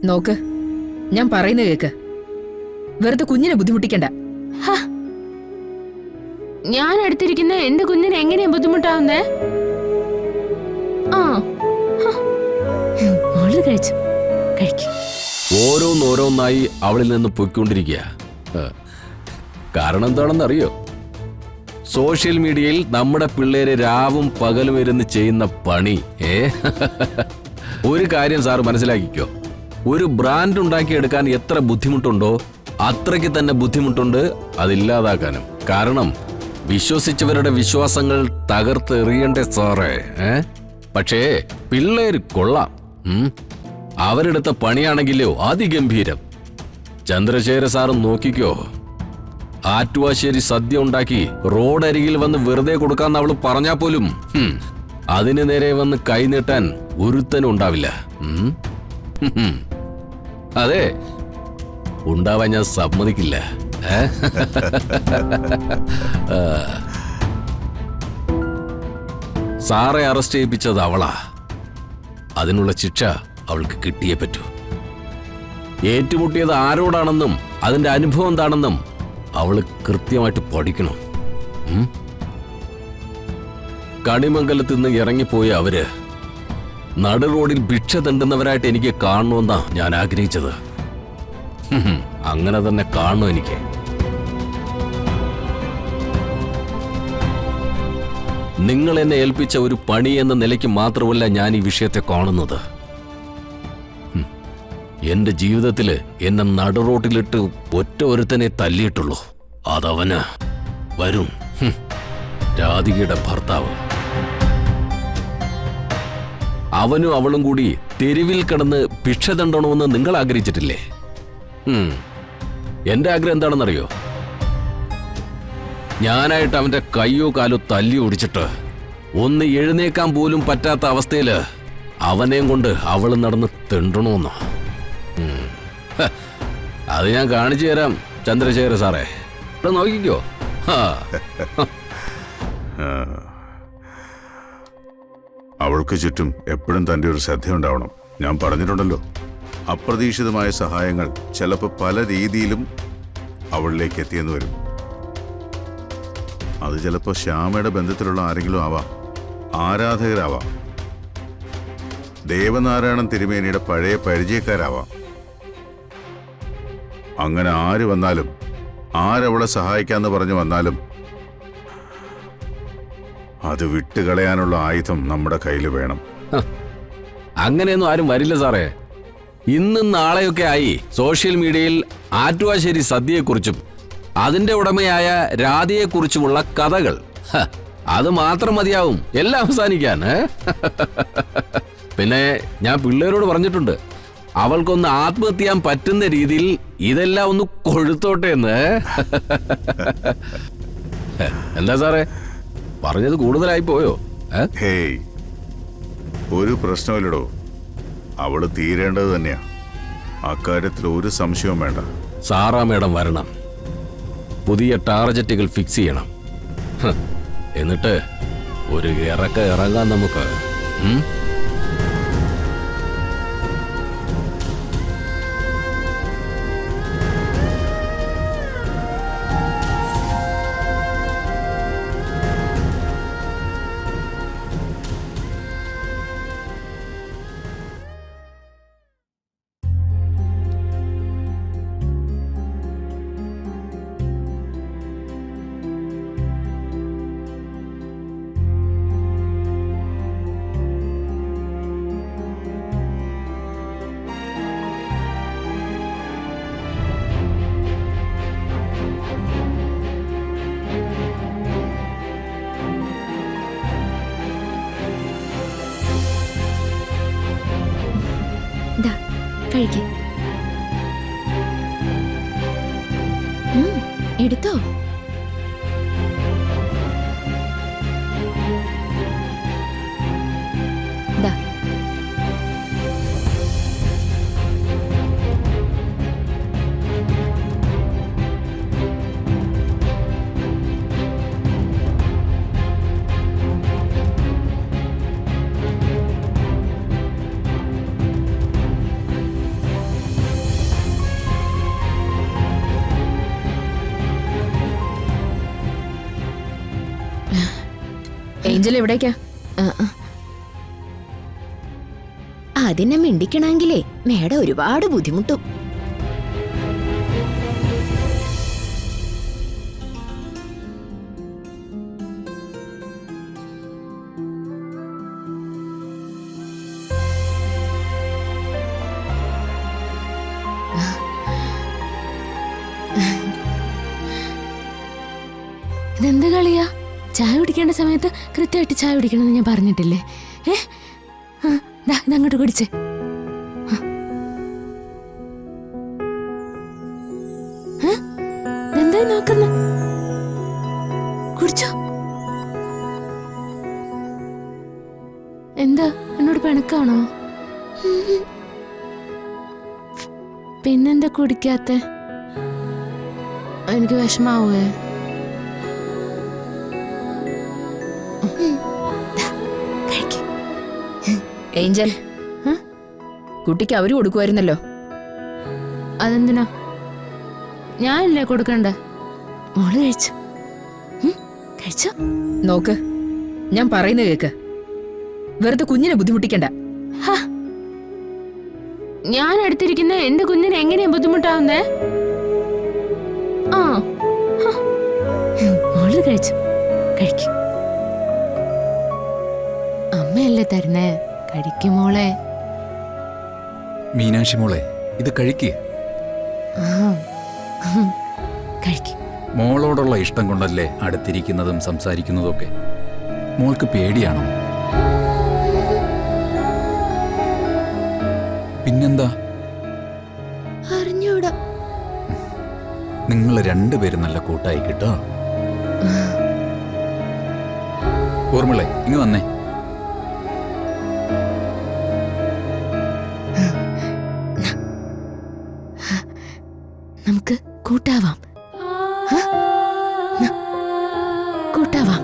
നോക്ക്, ഞാൻ പറയുന്നത് കേക്ക്. വെറുതെ കുഞ്ഞിനെ ബുദ്ധിമുട്ടിക്കണ്ട. ഞാൻ എടുത്തിരിക്കുന്ന എന്റെ കുഞ്ഞിന് എങ്ങനെയാ ബുദ്ധിമുട്ടാവുന്നേ? കഴിച്ചു കഴിക്കും. ഓരോന്നോരോന്നായി അവളിൽ നിന്ന് പൊയ്ക്കൊണ്ടിരിക്കുക. കാരണം എന്താണെന്നറിയോ? സോഷ്യൽ മീഡിയയിൽ നമ്മുടെ പിള്ളേര് രാവും പകലും ഇരുന്ന് ചെയ്യുന്ന പണി. ഒരു കാര്യം സാർ മനസ്സിലാക്കിക്കോ, ഒരു ബ്രാൻഡ് ഉണ്ടാക്കിയെടുക്കാൻ എത്ര ബുദ്ധിമുട്ടുണ്ടോ അത്രയ്ക്ക് തന്നെ ബുദ്ധിമുട്ടുണ്ട് അതില്ലാതാക്കാനും. കാരണം വിശ്വസിച്ചവരുടെ വിശ്വാസങ്ങൾ തകർത്തെറിയണ്ടേ സാറേ. പക്ഷേ പിള്ളേര് കൊള്ളാം. അവരെടുത്ത പണിയാണെങ്കിലോ അതിഗംഭീരം. ചന്ദ്രശേഖര സാറ് നോക്കിക്കോ, ആറ്റുവാശ്ശേരി സദ്യ ഉണ്ടാക്കി റോഡരികിൽ വന്ന് വെറുതെ കൊടുക്കാന്ന് അവള് പറഞ്ഞാ പോലും അതിന് നേരെ വന്ന് കൈനീട്ടാൻ ഒരുത്തനും ഉണ്ടാവില്ല. അതെ, ഉണ്ടാവാൻ ഞാൻ സമ്മതിക്കില്ല. സാറെ അറസ്റ്റ് ചെയ്യിപ്പിച്ചത് അവളാ. അതിനുള്ള ശിക്ഷ അവൾക്ക് കിട്ടിയേ പറ്റൂ. ഏറ്റുമുട്ടിയത് ആരോടാണെന്നും അതിന്റെ അനുഭവം എന്താണെന്നും അവള് കൃത്യമായിട്ട് പഠിക്കണം. കണിമംഗലത്ത് നിന്ന് ഇറങ്ങിപ്പോയ അവര് നടു റോഡിൽ ഭിക്ഷ തണ്ടുന്നവരായിട്ട് എനിക്ക് കാണണമെന്നാ ഞാൻ ആഗ്രഹിച്ചത്. അങ്ങനെ തന്നെ കാണണം എനിക്ക്. നിങ്ങൾ എന്നെ ഏൽപ്പിച്ച ഒരു പണി എന്ന നിലയ്ക്ക് മാത്രമല്ല ഞാൻ ഈ വിഷയത്തെ കാണുന്നത്. എന്റെ ജീവിതത്തില് എന്നെ നടുറോട്ടിലിട്ട് ഒറ്റ ഒരുത്തനെ തല്ലിയിട്ടുള്ളൂ. അതവന് വരും, രാധികയുടെ ഭർത്താവ്. അവനും അവളും കൂടി തെരുവിൽ കിടന്ന് ഭിക്ഷ തണ്ടണമെന്ന് നിങ്ങൾ ആഗ്രഹിച്ചിട്ടില്ലേ? എന്റെ ആഗ്രഹം എന്താണെന്നറിയോ? ഞാനായിട്ട് അവന്റെ കയ്യോ കാലോ തല്ലി ഓടിച്ചിട്ട് ഒന്ന് എഴുന്നേക്കാൻ പോലും പറ്റാത്ത അവസ്ഥയില് അവനെയും കൊണ്ട് അവള് നടന്ന് തെണ്ടണമെന്നോ? അത് ഞാൻ കാണിച്ചു തരാം ചന്ദ്രശേഖര സാറേ. നോക്കിക്കോ. അവൾക്ക് ചുറ്റും എപ്പോഴും തന്റെ ഒരു ശ്രദ്ധയുണ്ടാവണം. ഞാൻ പറഞ്ഞിട്ടുണ്ടല്ലോ, അപ്രതീക്ഷിതമായ സഹായങ്ങൾ ചിലപ്പോൾ പല രീതിയിലും അവളിലേക്ക് എത്തിയെന്ന് വരും. അത് ചിലപ്പോൾ ശ്യാമയുടെ ബന്ധത്തിലുള്ള ആരെങ്കിലും ആവാം, ആരാധകരാവാം, ദേവനാരായണൻ തിരുമേനിയുടെ പഴയ പരിചയക്കാരാവാം. അങ്ങനെ ആര് വന്നാലും, ആരവളെ സഹായിക്കാന്ന് പറഞ്ഞു വന്നാലും അത് വിട്ടുകളയാനുള്ള ആയുധം നമ്മുടെ കയ്യിൽ വേണം. അങ്ങനെയൊന്നും ആരും വരില്ല സാറേ. ഇന്നും നാളെയൊക്കെ ആയി സോഷ്യൽ മീഡിയയിൽ ആറ്റുവാശ്ശേരി സദ്യയെക്കുറിച്ചും അതിന്റെ ഉടമയായ രാധയെക്കുറിച്ചുമുള്ള കഥകൾ. അത് മാത്രം മതിയാവും എല്ലാം അവസാനിക്കാൻ. പിന്നെ ഞാൻ പിള്ളേരോട് പറഞ്ഞിട്ടുണ്ട്, അവൾക്കൊന്ന് ആത്മഹത്യ ചെയ്യാൻ പറ്റുന്ന രീതിയിൽ ഇതെല്ലാം ഒന്ന് കൊഴുത്തോട്ടെ എന്ന്. എന്താ സാറേ, പറഞ്ഞത് കൂടുതലായി പോയോ? ഹേയ്, ഒരു പ്രശ്നമില്ലടോ. അവള് തീരേണ്ടത് തന്നെയാ, അക്കാര്യത്തിൽ ഒരു സംശയവും വേണ്ട. സാറാ മേഡം വരണം, പുതിയ ടാർജറ്റുകൾ ഫിക്സ് ചെയ്യണം. എന്നിട്ട് ഒരു ഇറങ്ങാൻ നമുക്ക്. കഴിക്കാം. എടുത്തോ. ഏഞ്ചൽ എവിടേക്കാ? അതിനെ മിണ്ടിക്കണമെങ്കിലേ മേഡം ഒരുപാട് ബുദ്ധിമുട്ടും. ഇതെന്ത് കളിയാ? ചായ കുടിക്കേണ്ട സമയത്ത് കൃത്യമായിട്ട് ചായ കുടിക്കണമെന്ന് ഞാൻ പറഞ്ഞിട്ടില്ലേ? ഇതങ്ങോട്ട് കുടിച്ചേ. എന്താ നോക്കുന്ന? കുടിച്ചോ? എന്താ എന്നോട് പിണക്കാണോ? പിന്നെന്താ കുടിക്കാത്ത? എനിക്ക് വിഷമാവേ? ഏഞ്ചൽ, കുട്ടിക്ക് അവര് കൊടുക്കുമായിരുന്നല്ലോ. അതെന്തിനാ? ഞാനല്ലേ കൊടുക്കണ്ടേ? മോള് കഴിച്ചു. കഴിച്ചോ? നോക്ക്, ഞാൻ പറയുന്നത് കേക്ക്. വെറുതെ കുഞ്ഞിനെ ബുദ്ധിമുട്ടിക്കണ്ട. ഞാൻ എടുത്തിരിക്കുന്ന എന്റെ കുഞ്ഞിന് എങ്ങനെയാ ബുദ്ധിമുട്ടാവുന്നേ? മോള് കഴിച്ചു. കഴിക്കും. അമ്മയല്ലേ തരുന്നേ, കഴിക്കും മോളെ. മീനാക്ഷി മോളെ, ഇത് കഴിക്ക്. കഴിക്കും. മോളോടുള്ള ഇഷ്ടം കൊണ്ടല്ലേ അടുത്തിരിക്കുന്നതും സംസാരിക്കുന്നതും ഒക്കെ. മോൾക്ക് പേടിയാണോ? പിന്നെന്താ? അറിഞ്ഞൂടാ. നിങ്ങൾ രണ്ടുപേരും നല്ല കൂട്ടായി കിട്ടോ. ഊർമിളെ, ഇങ്ങ് വന്നേ. നമുക്ക് കൂട്ടാവാം. കൂട്ടാവാം.